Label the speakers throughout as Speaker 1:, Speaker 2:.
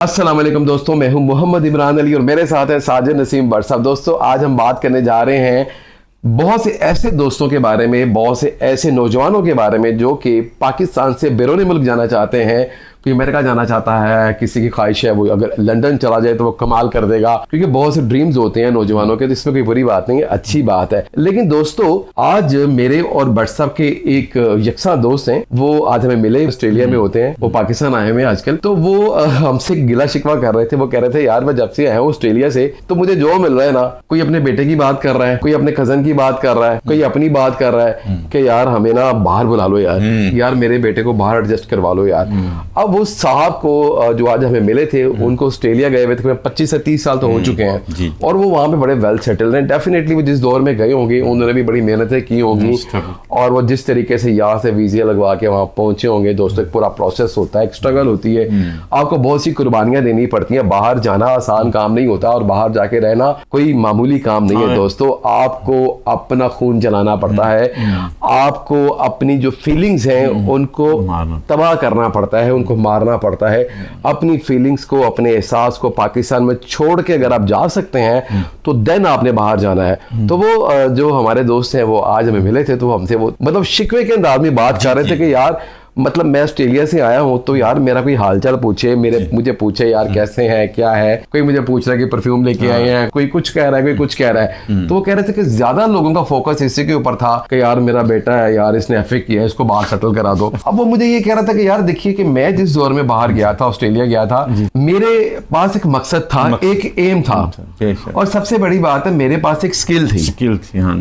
Speaker 1: अस्सलाम वालेकुम दोस्तों, मैं हूं मोहम्मद इमरान अली और मेरे साथ है साजिद नसीम भट्ट साहब। दोस्तों, आज हम बात करने जा रहे हैं बहुत से ऐसे दोस्तों के बारे में, बहुत से ऐसे नौजवानों के बारे में जो कि पाकिस्तान से बैरून मुल्क जाना चाहते हैं। कोई अमेरिका जाना चाहता है, किसी की ख्वाहिश है वो अगर लंदन चला जाए तो वो कमाल कर देगा, क्योंकि बहुत से ड्रीम्स होते हैं नौजवानों के। तो इसमें कोई बुरी बात नहीं है, अच्छी बात है। लेकिन दोस्तों, आज मेरे और भट्ट साहब के एक यकसा दोस्त हैं, वो आज हमें मिले, ऑस्ट्रेलिया में होते हैं, वो पाकिस्तान आए हुए हैं आजकल। तो वो हमसे गिला शिकवा कर रहे थे। वो कह रहे थे, यार मैं जब से आया हूँ ऑस्ट्रेलिया से, तो मुझे जो मिल रहा है ना, कोई अपने बेटे की बात कर रहा है, कोई अपने कजन की बात कर रहा है, कोई अपनी बात कर रहा है कि यार हमें ना बाहर बुला लो यार, यार मेरे बेटे को बाहर एडजस्ट करवा लो यार। अब वो साहब को जो आज हमें मिले थे, उनको ऑस्ट्रेलिया गए हुए थे 25 से 30 साल तो हो चुके हैं और वो वहां पे बड़े वेल सेटल्ड हैं। डेफिनेटली वो जिस दौर में गए होंगे उन्होंने भी बड़ी मेहनतें की होंगी और वो जिस तरीके से यहाँ से वीजा लगवा के वहां पहुंचे होंगे, दोस्तों पूरा प्रोसेस होता है, एक स्ट्रगल होती है, आपको बहुत सी कुर्बानियां देनी पड़ती हैं। बाहर जाना आसान काम नहीं होता और बाहर जाके रहना कोई मामूली काम नहीं है दोस्तों। आपको अपना खून जलाना पड़ता है, आपको अपनी जो फीलिंग्स हैं उनको तबाह करना पड़ता है, उनको मारना पड़ता है। अपनी फीलिंग्स को, अपने एहसास को पाकिस्तान में छोड़ के अगर आप जा सकते हैं तो देन आपने बाहर जाना है। तो वो जो हमारे दोस्त हैं वो आज हमें मिले थे, तो हमसे वो मतलब शिकवे के अंदाज में बात कर रहे थे कि यार मतलब मैं ऑस्ट्रेलिया से आया हूं तो यार मेरा कोई हालचाल पूछे, मुझे पूछे यार कैसे हैं, क्या है। कोई मुझे पूछ रहा है कि परफ्यूम लेके आए हैं, कोई कुछ कह रहा है, कोई कुछ कह रहा है। तो वो कह रहे थे कि ज्यादा लोगों का फोकस इसी के ऊपर था कि यार मेरा बेटा है यार, इसने एफए किया है, इसको बाहर सेटल करा दो। अब वो मुझे ये कह रहा था कि यार देखिए कि मैं जिस दौर में बाहर गया था, ऑस्ट्रेलिया गया था, मेरे पास एक मकसद था, एक एम था और सबसे बड़ी बात है मेरे पास एक स्किल थी।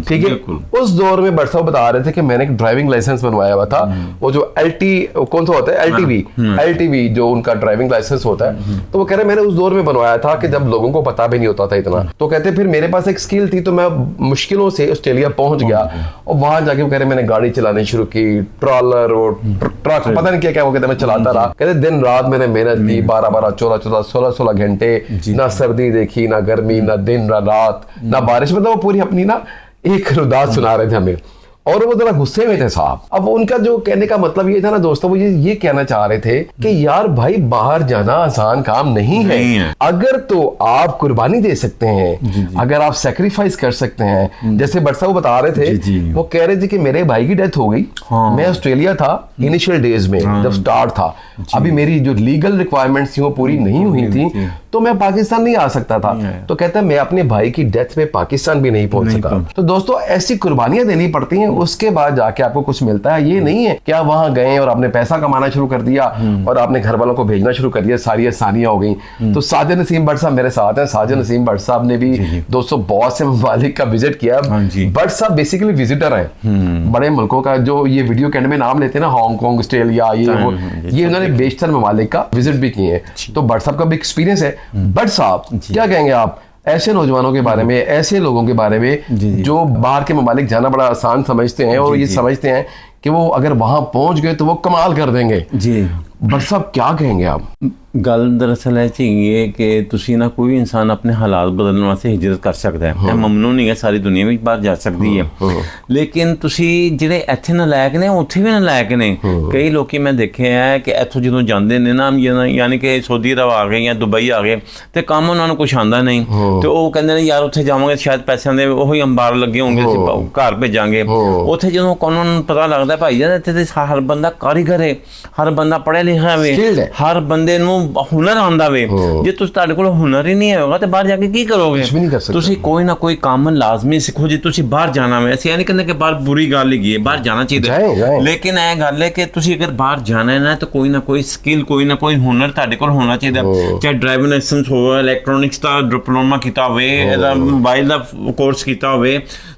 Speaker 1: ठीक है, उस दौर में भट्ट साहब बता रहे थे कि मैंने एक ड्राइविंग लाइसेंस बनवाया हुआ था, वो जो कौन सा होता है एलटीवी जो उनका ड्राइविंग लाइसेंस होता है। तो वो कह रहे मैंने उस दौर में बनवाया था कि जब लोगों को पता भी नहीं होता था इतना। तो कहते फिर मेरे पास एक स्किल थी तो मैं मुश्किलों से ऑस्ट्रेलिया पहुंच गया और वहां जाके वो कह रहे मैंने गाड़ी चलानी शुरू की, ट्रॉलर और ट्रक, पता नहीं क्या वो कहते मैं चलाता रहा। कहते दिन रात मैंने मेहनत की, 12-12, 14-14, 16-16 घंटे, ना सर्दी देखी, ना गर्मी, ना दिन ना रात, ना बारिश। मतलब वो पूरी अपनी ना एक रुदात सुना रहे थे हमें और वो जरा गुस्से में थे साहब। अब उनका जो कहने का मतलब ये था ना दोस्तों, वो ये कहना चाह रहे थे कि यार भाई बाहर जाना आसान काम नहीं है। अगर तो आप कुर्बानी दे सकते हैं, अगर आप सैक्रिफाइस कर सकते हैं, जैसे भट्ट साहब बता रहे थे, वो कह रहे थे कि मेरे भाई की डेथ हो गई, मैं ऑस्ट्रेलिया था इनिशियल डेज में जब स्टार्ट था, अभी मेरी जो लीगल रिक्वायरमेंट्स थी वो पूरी नहीं हुई थी तो मैं पाकिस्तान नहीं आ सकता था। तो कहता है मैं अपने भाई की डेथ में पाकिस्तान भी नहीं पहुंच सका। तो दोस्तों ऐसी कुर्बानियां देनी पड़ती हैं, उसके बाद जाके आपको कुछ मिलता है। ये नहीं है कि आप वहां गए और आपने पैसा कमाना शुरू कर दिया और आपने घर वालों को भेजना शुरू कर दिया, सारी आसानियां हो गई। तो साजिद नसीम भट्ट साहब मेरे साथ हैं। साजिद नसीम भट्ट साहब ने भी दोस्तों बहुत से ममालिक का विजिट किया। भट्ट साहब बेसिकली विजिटर हैं बड़े मुल्कों का, जो ये वीडियो के एंड में नाम लेते हैं ना, हांगकांग, ऑस्ट्रेलिया, ये उन्होंने बेशतर ममालिक का विजिट भी किए हैं। तो भट्ट साहब का भी एक्सपीरियंस है। भट्ट साहब क्या कहेंगे आप ऐसे नौजवानों के बारे में, ऐसे लोगों के बारे में जो बाहर के ममालिक जाना बड़ा आसान समझते हैं और ये समझते हैं कि वो अगर वहां पहुंच गए तो वो कमाल कर देंगे। भट्ट साहब क्या कहेंगे आप?
Speaker 2: गल दरअसल है चाहिए कि तुसी ना कोई इंसान अपने हालात बदलने वास्ते हिजरत कर सकता है, ममनू नहीं है, सारी दुनिया में बाहर जा सकती है। लेकिन तुसी जिहड़े इत्थे नालायक ने उत्थे भी नालायक ने। कई लोग मैं देखे हैं कि इत्थों जो जाते हैं ना, यानी कि सऊदी अरब आ गए या दुबई आ गए तो काम उन्होंने कुछ आंदा नहीं, तो वो कहते हैं यार उत्थे जावांगे शायद पैसों के वही अंबार लगे होंगे, घर भेजांगे। उत्थे जो उन्होंने पता लगता है भाई जान इत्थे हर बंदा कारीगर है, हर बंदा पढ़िया लिखा है, हर बंदे हुनर आंदा वे। जे तुस तुहाडे कोल हुनर ही नहीं होगा तो बाहर जाके की करोगे? तुसी कोई ना कोई काम लाजमी सीखो। जे तुसी बाहर जाना है, ऐसे नहीं कहते कि बाहर बुरी गल ही है, बाहर जाना चाहिए, लेकिन यह गल है कि तुसी अगर बाहर जाना है ना तो कोई ना कोई स्किल, कोई ना कोई हुनर तुहाडे कोल होना चाहिए। चाहे ड्राइविंग लाइसेंस हो, इलैक्ट्रॉनिक्स का डिप्लोमा किया हो, मोबाइल का कोर्स किया हो,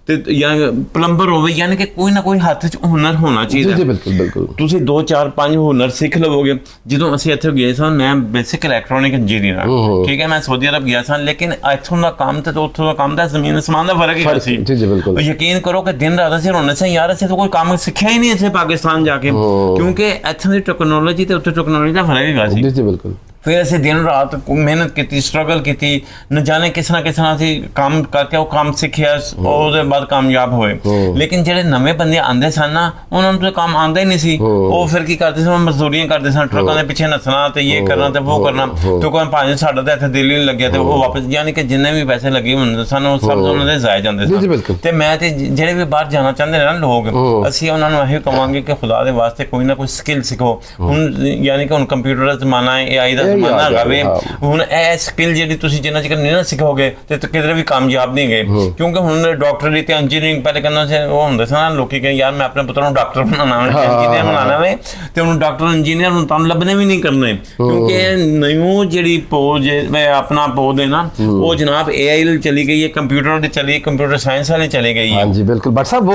Speaker 2: या प्लंबर हो, यानी कि कोई ना कोई हाथ च हुनर होना चाहिए।
Speaker 1: बिल्कुल बिल्कुल।
Speaker 2: तुसी 2 4 5 हुनर सीख लवोगे। जो असं इतने गए सन, मैं बेसिक इलैक्ट्रॉनिक इंजीनियर हाँ, ठीक है, मैं सऊदी अरब गया था, लेकिन इतों का काम तो उतों का काम जमीन आसमान का फर्क है। यकीन करो कि दिन रात असं रोने से यार असं तो कोई काम सीखा ही नहीं इतने पाकिस्तान जाके, क्योंकि इतों की टेक्नोलॉजी तो उत्तर टेक्नोलॉजी का फर्क है।
Speaker 1: बिल्कुल
Speaker 2: ਫਿਰ ਅਸੀਂ ਦਿਨ ਰਾਤ ਮਿਹਨਤ ਕੀਤੀ, ਸਟਰਗਲ ਕੀਤੀ, न जाने किस ना ਅਸੀਂ ਕੰਮ ਕਰਕੇ ਉਹ ਕੰਮ ਸਿੱਖਿਆ, ਉਹਦੇ ਬਾਅਦ ਕਾਮਯਾਬ ਹੋਏ। ਲੇਕਿਨ ਜਿਹੜੇ ਨਵੇਂ ਬੰਦੇ ਆਉਂਦੇ ਸਨ ਨਾ, ਉਹਨਾਂ ਨੂੰ ਤਾਂ ਕੰਮ ਆਉਂਦਾ ਹੀ ਨਹੀਂ ਸੀ। ਉਹ ਫਿਰ ਕੀ ਕਰਦੇ ਸਨ, ਮਜ਼ਦੂਰੀਆਂ ਕਰਦੇ ਸਨ, ਟਰੱਕਾਂ ਦੇ ਪਿੱਛੇ ਨੱਸਣਾ ਤੇ ਇਹ ਕਰਨਾ ਤੇ ਉਹ ਕਰਨਾ। ਤੇ ਕੋਈ ਭਾਵੇਂ ਸਾਡਾ ਤਾਂ ਇੱਥੇ ਦਿਲ ਨਹੀਂ ਲੱਗਿਆ ਤੇ ਉਹ ਵਾਪਸ, ਯਾਨੀ ਕਿ ਜਿੰਨੇ ਵੀ ਪੈਸੇ ਲੱਗੇ ਹੁੰਦੇ ਸਨ ਉਹ ਸਭ ਉਹਨਾਂ ਦੇ ਜ਼ਾਇਆ ਜਾਂਦੇ ਸਨ। ਤੇ ਮੈਂ ਤੇ ਜਿਹੜੇ ਵੀ ਬਾਹਰ ਜਾਣਾ ਚਾਹੁੰਦੇ ਨੇ ਨਾ ਲੋਕ, ਅਸੀਂ ਉਹਨਾਂ ਨੂੰ ਇਹੀ ਕਹਾਂਗੇ ਕਿ ਖੁਦਾ ਦੇ ਵਾਸਤੇ ਕੋਈ ਨਾ ਕੋਈ ਸਕਿੱਲ ਸਿੱਖੋ। ਹੁਣ ਯਾਨੀ ਕਿ ਹੁਣ ਕੰਪਿਊਟਰ ਦਾ ਜ਼ਮਾਨਾ ਹੈ, AI ਦਾ ਜ਼ਮਾਨਾ ਹੈਗਾ ਵੇ। ਹੁਣ ਇਹ ਸਕਿੱਲ ਜਿਹੜੀ ਤੁਸੀਂ ਜਿੰਨਾ ਚਿਰ ਨਹੀਂ ਨਾ ਸਿੱਖੋਗੇ ਤੇ ਕਿਧਰੇ ਵੀ ਕਾਮਯਾਬ ਨਹੀਂ ਗਏ। ਕਿਉਂਕਿ ਹੁਣ ਡਾਕਟਰੀ ਤੇ ਇੰਜੀਨੀਅਰਿੰਗ ਪਹਿਲੇ ਕਰਨਾ ਸੀ, ਉਹ ਹੁੰਦੇ ਸੀ ਨਾ ਲੋਕੀ ਕਿ ਯਾਰ ਮੈਂ ਆਪਣੇ ਪੁੱਤਰ ਨੂੰ ਡਾਕਟਰ ਬਣਾਉਣਾ ਵੇ, ਇੰਜੀਨੀਅਰ ਬਣਾਉਣਾ ਵੇ, ਤੇ ਹੁਣ ਡਾਕਟਰ ਇੰਜੀਨੀਅਰ ਹੁਣ ਤੁਹਾਨੂੰ ਲੱਭਣੇ ਵੀ ਨਹੀਂ ਕਰਨੇ। ਕਿਉਂਕਿ ਨਿਊ ਜਿਹੜੀ ਪੋਜ ਆਪਣਾ ਪੋਜ ਹੈ ਨਾ, ਉਹ ਜਨਾਬ AI चली गई है, कंप्यूटर वाली चली, कंप्यूटर साइंस वाली चली गई है।
Speaker 1: हाँ जी बिल्कुल। बट साहब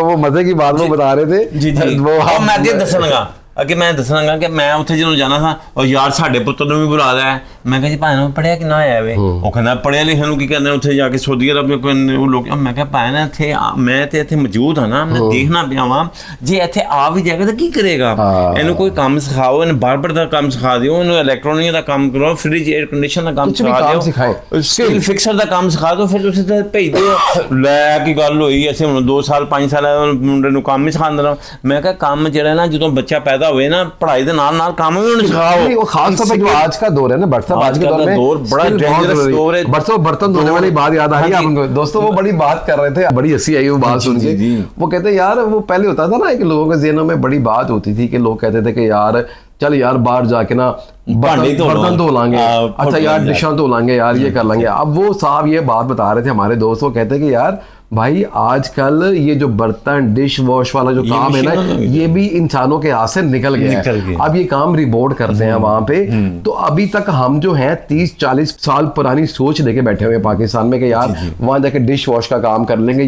Speaker 1: वो मजे की बात वो बता रहे थे
Speaker 2: जी जी, वो मैं आगे दसना ਅੱਗੇ ਮੈਂ ਦੱਸਣਾਗਾ ਕਿ ਮੈਂ ਉੱਥੇ ਜਦੋਂ ਜਾਣਾ ਸਾਂ, ਉਹ ਯਾਰ ਸਾਡੇ ਪੁੱਤਰ ਨੂੰ ਵੀ ਬੁਲਾ ਲਿਆ। ਮੈਂ ਕਿਹਾ ਜੀ ਭਾਈ ਨੂੰ ਪੜ੍ਹਿਆ ਕਿੰਨਾ ਹੋਇਆ ਵੇ? ਉਹ ਕਹਿੰਦਾ ਪੜ੍ਹਿਆ ਲਿਖਿਆ ਨੂੰ ਕੀ ਕਹਿੰਦੇ ਉੱਥੇ ਜਾ ਕੇ ਸਊਦੀ ਅਰਬ ਉਹ ਲੋਕ। ਮੈਂ ਕਿਹਾ ਭਾਈ ਨਾ ਇੱਥੇ ਮੈਂ ਤੇ ਇੱਥੇ ਮੌਜੂਦ ਹਾਂ ਨਾ, ਮੈਂ ਦੇਖਣਾ ਪਿਆ ਵਾਂ, ਜੇ ਇੱਥੇ ਆ ਵੀ ਜਾਏਗਾ ਤਾਂ ਕੀ ਕਰੇਗਾ? ਇਹਨੂੰ ਕੋਈ ਕੰਮ ਸਿਖਾਓ, ਇਹਨੂੰ ਬਾਰਬਰ ਦਾ ਕੰਮ ਸਿਖਾ ਦਿਓ, ਇਹਨੂੰ ਇਲੈਕਟ੍ਰੋਨਿਕ ਦਾ ਕੰਮ ਕਰਵਾਓ, ਫ੍ਰਿਜ 에ਅਰ ਕੰਡੀਸ਼ਨ ਦਾ ਕੰਮ ਸਿਖਾ ਦਿਓ, ਸਕਿੱਲ ਫਿਕਸਰ ਦਾ ਕੰਮ ਸਿਖਾ ਦਿਓ, ਫਿਰ ਤੁਸੀਂ ਤਾਂ ਭੇਜ ਦਿਓ। ਲੈ ਕੀ ਗੱਲ ਹੋਈ, ਅਸੀਂ ਹੁਣ 2 ਸਾਲ 5 ਸਾਲ ਮੁੰਡੇ ਨੂੰ ਕੰਮ ਹੀ ਸਿਖਾਉਂਦੇ ਰਹੋ। ਮੈਂ ਕਿਹਾ ਕੰਮ ਜਿਹੜਾ ਨਾ ਜਦੋਂ ਬੱਚਾ ਪੈਦਾ ਹੋਵੇ ना, पढ़ाई के नाल नाल काम भी उन्हें सिखाओ।
Speaker 1: वो खास तौर पे जो आज का दौर है ना बट साहब, आज के दौर में
Speaker 2: बड़ा डेंजरस दौर है।
Speaker 1: बट साहब बर्तन धोने वाली बात याद आ रही है आपको दोस्तों, वो बड़ी बात कर रहे थे, बड़ी हंसी आई वो बात सुन के। वो कहते यार वो पहले होता था ना कि लोगों के ज़हनों में बड़ी बात होती थी कि लोग कहते थे कि यार चल यार बाहर जाके ना बर्तन धो लांगे, अच्छा यार डिशां धो लांगे, यार ये कर लेंगे। अब वो साहब ये बात बता रहे थे हमारे दोस्त, वो कहते कि यार भाई आजकल ये जो बर्तन डिश वॉश वाला जो काम है ना, ये भी इंसानों के हाथ से निकल गया है। अब ये काम रिबोर्ड करते हैं वहां पे। तो अभी तक हम जो है 30-40 साल पुरानी सोच लेके बैठे हुए हैं पाकिस्तान में कि यार वहां जाके डिश वॉश का काम कर लेंगे,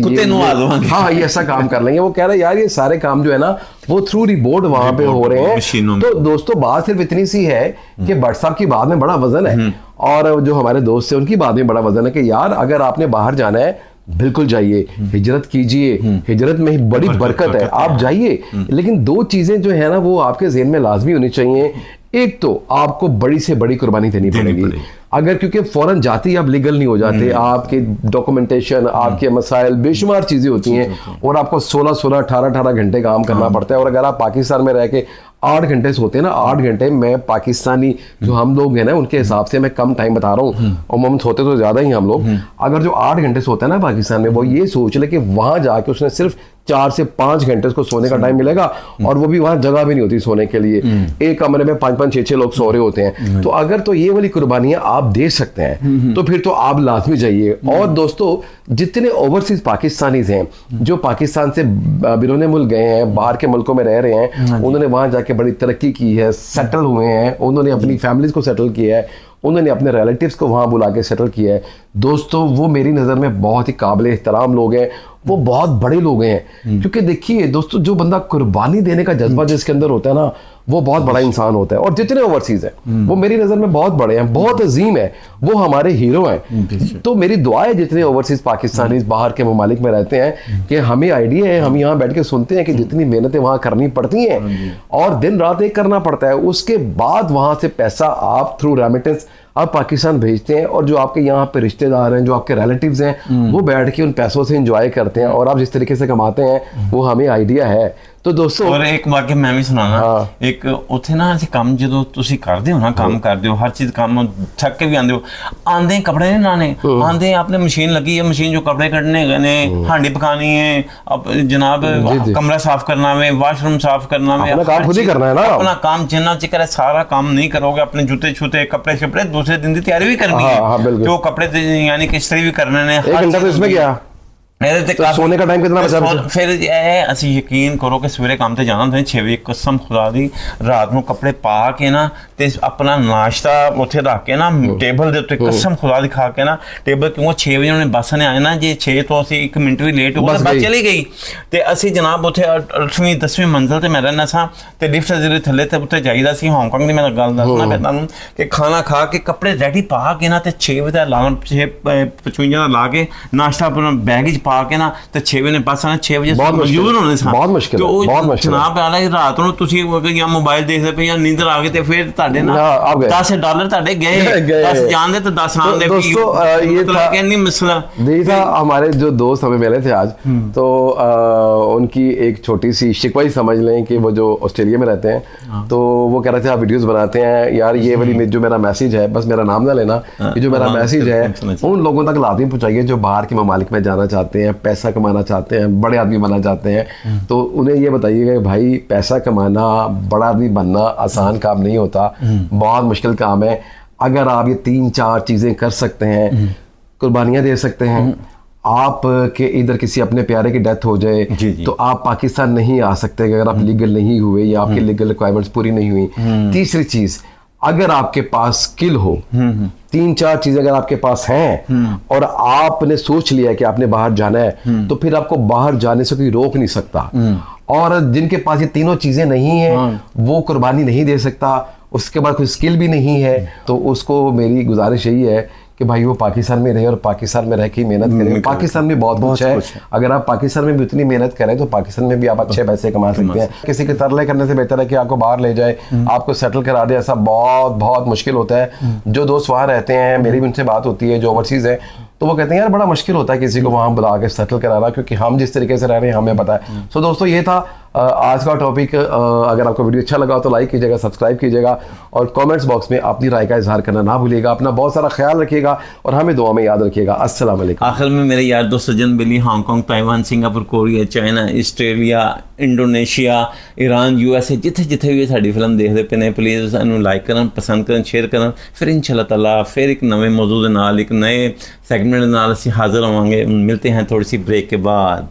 Speaker 1: हाँ ये ऐसा काम कर लेंगे। वो कह रहे हैं यार ये सारे काम जो है ना वो थ्रू रिबोर्ड वहां पे हो रहे हैं। तो दोस्तों बात सिर्फ इतनी सी है कि भट्ट साहब की बात में बड़ा वजन है, और जो हमारे दोस्त है उनकी बात में बड़ा वजन है कि यार अगर आपने बाहर जाना है बिल्कुल जाइए, हिजरत कीजिए, हिजरत में ही बड़ी बरकत है, आप जाइए। लेकिन 2 चीजें जो है ना वो आपके ज़हन में लाजमी होनी चाहिए। एक तो आपको बड़ी से बड़ी कुर्बानी देनी पड़ेगी, अगर क्योंकि फौरन जाते ही आप लीगल नहीं हो जाते, आपके डॉक्यूमेंटेशन, आपके मसाइल, बेशुमार चीज़ें होती हैं, और आपको 16-16, 18-18 घंटे काम करना पड़ता है। और अगर आप पाकिस्तान में रह के 8 घंटे सोते हैं ना, 8 घंटे मैं पाकिस्तानी जो हम लोग हैं ना उनके हिसाब से मैं कम टाइम बता रहा हूँ, और हम सोते तो ज़्यादा ही हम लोग। अगर जो 8 घंटे सोते हैं ना पाकिस्तान में, वो ये सोच ले कि वहाँ जाके उसने सिर्फ 4 से 5 घंटे उसको सोने का टाइम मिलेगा, और वो भी वहाँ जगह भी नहीं होती सोने के लिए, एक कमरे में 5-5, 6-6 लोग सो रहे होते हैं। तो अगर तो ये वाली कुर्बानियाँ आप दे सकते हैं तो फिर तो आप लाजमी जाइए। और दोस्तों जितने ओवरसीज पाकिस्तानीज हैं जो पाकिस्तान से बिरून मुल्क गए हैं, बाहर के मुल्कों में रह रहे हैं, उन्होंने वहाँ जाके बड़ी तरक्की की है, सेटल हुए हैं, उन्होंने अपनी फैमिलीज को सेटल किया है, उन्होंने अपने रिलेटिव्स को वहाँ बुला के सेटल किया है। दोस्तों वो मेरी नज़र में बहुत ही काबिल एहतराम लोग हैं, वो बहुत बड़े लोग हैं। क्योंकि देखिए दोस्तों जो बंदा कुर्बानी देने का जज्बा जिसके अंदर होता है ना, वो बहुत बड़ा इंसान होता है। और जितने ओवरसीज हैं वो मेरी नज़र में बहुत बड़े हैं, बहुत अजीम है, वो हमारे हीरो हैं। तो मेरी दुआ है जितने ओवरसीज पाकिस्तानी बाहर के ममालिक में रहते हैं कि हमें आइडिया है, हम यहाँ बैठ के सुनते हैं कि जितनी मेहनतें वहाँ करनी पड़ती हैं और दिन रात एक करना पड़ता है, उसके बाद वहाँ से पैसा आप थ्रू रेमिटेंस आप पाकिस्तान भेजते हैं, और जो आपके यहाँ पे रिश्तेदार हैं, जो आपके रिलेटिव्स हैं, वो बैठ के उन पैसों से एंजॉय करते हैं। और आप जिस तरीके से कमाते हैं वो हमें आइडिया है। तो दोस्तों
Speaker 2: और एक वाक्य मैं भी सुनाना, एक ਉੱਥੇ ਨਾ ਅਸੀਂ ਕੰਮ ਜਦੋਂ ਤੁਸੀਂ ਕਰਦੇ ਹੋ ਨਾ, ਕੰਮ ਕਰਦੇ ਹੋ ਹਰ ਚੀਜ਼ ਕੰਮ ਥੱਕ ਕੇ ਵੀ ਆਉਂਦੇ ਹੋ, ਆਂਦੇ ਕੱਪੜੇ ਨਹੀਂ ਲਾਣੇ, ਆਂਦੇ आपने मशीन लगी है, मशीन जो कपड़े कटने ने, हांडी पकानी है, अब जनाब कमरा साफ करना है, वाशरूम साफ करना है,
Speaker 1: अपना काम खुद ही करना है ना,
Speaker 2: अपना काम जिन्ना चिकर है सारा काम नहीं करोगे, अपने जूते छूते कपड़े शपड़े दूसरे दिन की तैयारी भी करनी है, जो कपड़े यानी कि इस्त्री भी करने ने।
Speaker 1: 1 घंटा तो इसमें गया, सोने का टाइम कितना बचा?
Speaker 2: फिर ਅਸੀਂ ਯਕੀਨ ਕਰੋ ਕਿ ਸਵੇਰੇ ਕੰਮ ਤੇ ਜਾਣਾ ਹੁੰਦਾ 6 ਵਜੇ, ਕਸਮ ਖੁਦਾ ਦੀ ਰਾਤ ਨੂੰ ਕੱਪੜੇ ਪਾ ਕੇ ਨਾ ਤੇ ਆਪਣਾ ਨਾਸ਼ਤਾ ਉੱਥੇ ਰੱਖ ਕੇ ਨਾ ਟੇਬਲ ਦੇ ਉੱਤੇ, ਕਸਮ ਖੁਦਾ ਦੀ ਖਾ ਕੇ ਨਾ ਟੇਬਲ, ਕਿਉਂ 6 ਵਜੇ ਉਹਨੇ ਬੱਸ ਨੇ ਆਏ ਨਾ, ਜੇ 6 ਤੋਂ ਅਸੀਂ 1 ਮਿੰਟ ਵੀ ਲੇਟ ਹੋ ਗਏ ਬੱਸ ਚਲੀ ਗਈ। ਤੇ ਅਸੀਂ ਜਨਾਬ ਉੱਥੇ 8ਵੀਂ 10ਵੀਂ ਮੰਜ਼ਲ ਤੇ ਮੈਂ ਰਹਿਣਾ ਸਾਂ, ਤੇ ਲਿਫਟ ਜਿਹੜੇ ਥੱਲੇ ਤੇ ਉੱਤੇ ਜਾਈਦਾ ਸੀ, ਹਾਂਗਕਾਂਗ ਦੀ ਮੈਂ ਗੱਲ ਦੱਸਣਾ ਮੈਂ ਤੁਹਾਨੂੰ, ਕਿ ਖਾਣਾ ਖਾ ਕੇ ਕੱਪੜੇ ਰੈਡੀ ਪਾ ਕੇ ਨਾ ਤੇ 6 ਵਜੇ ਦਾ ਅਲਾਰਮ 6:55 ਦਾ ਲਾ ਕੇ ਨਾਸ਼ਤਾ ਆਪਣਾ ਬੈਗ 'ਚ ਪਾ ਕੇ ਨਾ ਤੇ 6 ਵਜੇ ਪਾਸ ਆਣਾ 6 ਵਜੇ
Speaker 1: ਬਹੁਤ ਮੁਸ਼ਕਿਲ,
Speaker 2: ਮੌਜੂਦ ਹੋਣੇ ਸਾਂ।
Speaker 1: ਬਹੁਤ ਮੁਸ਼ਕਿਲ
Speaker 2: ਤੇ
Speaker 1: ਹੈ,
Speaker 2: ਉਹ
Speaker 1: ਬਹੁਤ ਮੁਸ਼ਕਿਲ ਹੈ।
Speaker 2: ਜਨਾਬ ਆਲਾ ਰਾਤ ਨੂੰ ਤੁਸੀਂ ਜਾਂ ਮੋਬਾਈਲ ਦੇਖਦੇ ਪਏ ਜਾਂ ਨੀਂਦਰ ਆ ਗਈ ਤੇ ਫਿਰ ਤੁਹਾਡੇ
Speaker 1: ਨਾ,
Speaker 2: ਨਾਲ
Speaker 1: ਆ ਗਏ।
Speaker 2: $10 ਤੁਹਾਡੇ ਗਏ,
Speaker 1: गए।
Speaker 2: 10 जान दे तो 10 आन दे।
Speaker 1: दोस्तों, ये था
Speaker 2: मतलब कि नहीं मसला।
Speaker 1: देखा हमारे जो दोस्त हमें मिले थे आज, तो उनकी एक छोटी सी शिकवा ही समझ लें कि वो जो ऑस्ट्रेलिया में रहते हैं, तो वो कह रहे थे आप वीडियोस बनाते हैं यार, ये वाली जो मेरा मैसेज है, बस मेरा नाम ना लेना, ये जो मेरा मैसेज है उन लोगों तक लाजमी पहुंचाइए जो बाहर के ममालिक में जाना चाहते हैं, पैसा कमाना चाहते हैं, बड़े आदमी बनना चाहते हैं। तो उन्हें ये बताइएगा कि भाई पैसा कमाना, बड़ा आदमी बनना आसान काम नहीं होता, बहुत मुश्किल काम है। अगर आप ये 3-4 चीज़ें कर सकते हैं, कुर्बानियाँ दे सकते हैं, आप के इधर किसी अपने प्यारे की डेथ हो जाए
Speaker 2: जी, जी।
Speaker 1: तो आप पाकिस्तान नहीं आ सकते अगर आप लीगल नहीं हुए या आपकी लीगल रिक्वायरमेंट्स पूरी नहीं हुई। तीसरी चीज़, अगर आपके पास स्किल हो, 3-4 चीजें अगर आपके पास हैं और आपने सोच लिया है कि आपने बाहर जाना है, तो फिर आपको बाहर जाने से कोई रोक नहीं सकता। और जिनके पास ये तीनों चीजें नहीं है, वो कुर्बानी नहीं दे सकता, उसके बाद कोई स्किल भी नहीं है, तो उसको मेरी गुजारिश यही है कि भाई वो पाकिस्तान में रहे और पाकिस्तान में रह के मेहनत करें। पाकिस्तान में बहुत कुछ है, अगर आप पाकिस्तान में भी उतनी मेहनत करें तो पाकिस्तान में भी आप अच्छे पैसे कमा सकते हैं। किसी के तरले करने से बेहतर है कि आपको बाहर ले जाए, आपको सेटल करा दे, ऐसा बहुत बहुत मुश्किल होता है। जो दोस्त वहाँ रहते हैं, मेरी भी उनसे बात होती है जो ओवरसीज है, तो वो कहते हैं यार बड़ा मुश्किल होता है किसी को वहाँ बुला के सेटल कराना, क्योंकि हम जिस तरीके से रह रहे हैं हमें पता है। सो दोस्तों, ये था आज का टॉपिक। अगर आपको वीडियो अच्छा लगा तो लाइक कीजिएगा, सब्सक्राइब कीजिएगा और कमेंट्स बॉक्स में अपनी राय का इजहार करना ना भूलिएगा। अपना बहुत सारा ख्याल रखिएगा और हमें दुआ में याद रखिएगा। अस्सलाम वालेकुम।
Speaker 2: आखिर में मेरे यार दोस्त सज्जन बिली Hong Kong, Taiwan, Singapore, Korea, China, Australia, Indonesia, Iran, USA, जिथे जिथे भी साडी फिल्म देखते पे ने, प्लीज़ इन्हू लाइक करन, पसंद करन, शेयर करन। फिर इंशाअल्लाह ताला फिर एक नवे मौजू दे नाल, एक नए सैगमेंट नाल असीं हाज़र होवांगे। मिलते हैं थोड़ी सी ब्रेक के बाद।